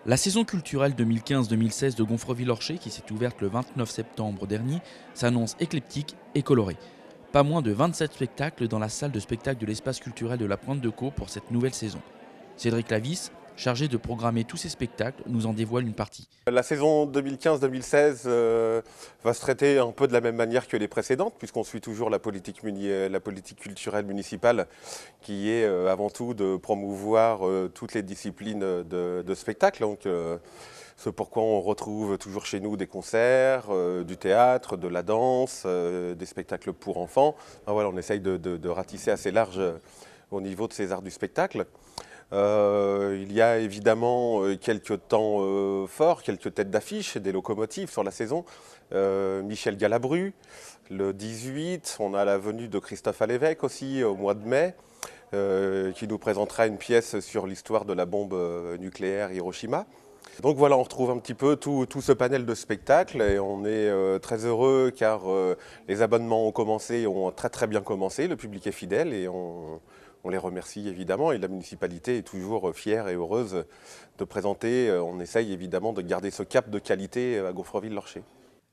La saison culturelle 2015-2016 de Gonfreville-Orcher, qui s'est ouverte le 29 septembre dernier, s'annonce éclectique et colorée. Pas moins de 27 spectacles dans la salle de spectacle de l'espace culturel de la Pointe de Caux pour cette nouvelle saison. Cédric Lavis, chargé de programmer tous ces spectacles, nous en dévoile une partie. La saison 2015-2016 va se traiter un peu de la même manière que les précédentes, puisqu'on suit toujours la politique culturelle municipale, qui est avant tout de promouvoir toutes les disciplines de spectacle. Donc, c'est pourquoi on retrouve toujours chez nous des concerts, du théâtre, de la danse, des spectacles pour enfants. Voilà, on essaye de ratisser assez large au niveau de ces arts du spectacle. Il y a évidemment quelques temps forts, quelques têtes d'affiche, des locomotives sur la saison. Michel Galabru, le 18, on a la venue de Christophe Alévêque aussi au mois de mai, qui nous présentera une pièce sur l'histoire de la bombe nucléaire Hiroshima. Donc voilà, on retrouve un petit peu tout ce panel de spectacles et on est très heureux car les abonnements ont très bien commencé, le public est fidèle et on les remercie évidemment et la municipalité est toujours fière et heureuse de présenter. On essaye évidemment de garder ce cap de qualité à Gonfreville-Lorcher.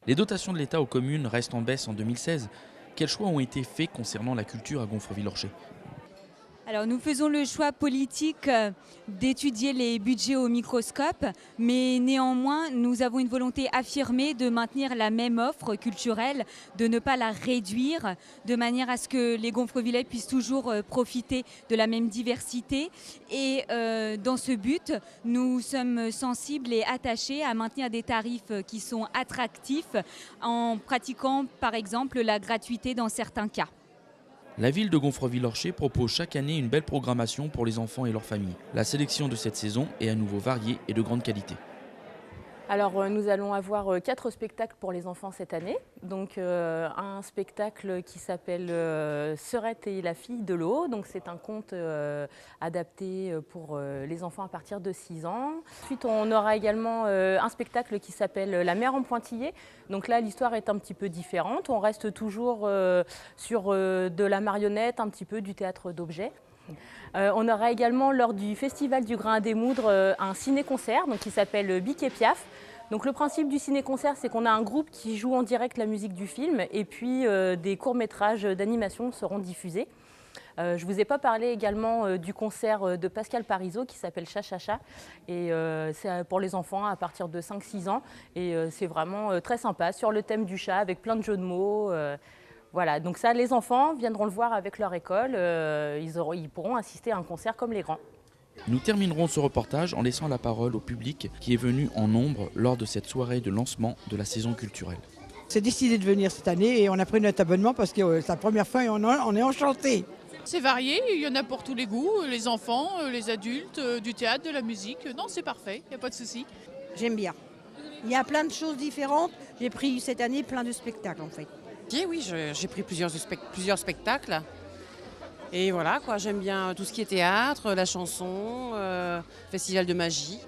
Les dotations de l'État aux communes restent en baisse en 2016. Quels choix ont été faits concernant la culture à Gonfreville-Lorcher ? Alors nous faisons le choix politique d'étudier les budgets au microscope, mais néanmoins nous avons une volonté affirmée de maintenir la même offre culturelle, de ne pas la réduire, de manière à ce que les Gonfrevillais puissent toujours profiter de la même diversité. Et dans ce but, nous sommes sensibles et attachés à maintenir des tarifs qui sont attractifs en pratiquant par exemple la gratuité dans certains cas. La ville de Gonfreville-Lorcher propose chaque année une belle programmation pour les enfants et leurs familles. La sélection de cette saison est à nouveau variée et de grande qualité. Alors nous allons avoir 4 spectacles pour les enfants cette année. Donc un spectacle qui s'appelle Serette et la fille de l'eau. Donc c'est un conte adapté pour les enfants à partir de 6 ans. Ensuite on aura également un spectacle qui s'appelle La mer en pointillé. Donc là l'histoire est un petit peu différente. On reste toujours sur de la marionnette, un petit peu du théâtre d'objets. On aura également lors du Festival du Grain à Démoudre un ciné-concert qui s'appelle Bic et Piaf. Donc le principe du ciné-concert, c'est qu'on a un groupe qui joue en direct la musique du film et puis des courts-métrages d'animation seront diffusés. Je ne vous ai pas parlé également du concert de Pascal Parisot qui s'appelle Cha-Cha-Cha. Et c'est pour les enfants à partir de 5-6 ans. Et c'est vraiment très sympa sur le thème du chat avec plein de jeux de mots. Voilà, donc ça, les enfants viendront le voir avec leur école, ils pourront assister à un concert comme les grands. Nous terminerons ce reportage en laissant la parole au public qui est venu en nombre lors de cette soirée de lancement de la saison culturelle. C'est décidé de venir cette année et on a pris notre abonnement parce que c'est la première fois et on est enchantés. C'est varié, il y en a pour tous les goûts, les enfants, les adultes, du théâtre, de la musique. Non, c'est parfait, il n'y a pas de souci. J'aime bien. Il y a plein de choses différentes. J'ai pris cette année plein de spectacles en fait. Oui, j'ai pris plusieurs spectacles. Et voilà, quoi, j'aime bien tout ce qui est théâtre, la chanson, festival de magie,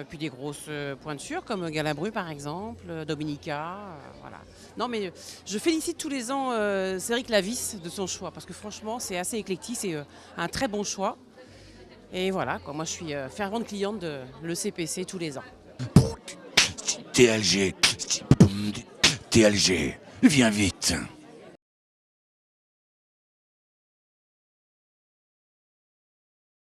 puis des grosses pointures comme Galabru par exemple, Dominica, voilà. Non mais je félicite tous les ans Cédric Lavis de son choix, parce que franchement c'est assez éclectique, c'est un très bon choix. Et voilà, quoi, moi je suis fervente cliente de l'ECPC tous les ans. TLG, viens vite.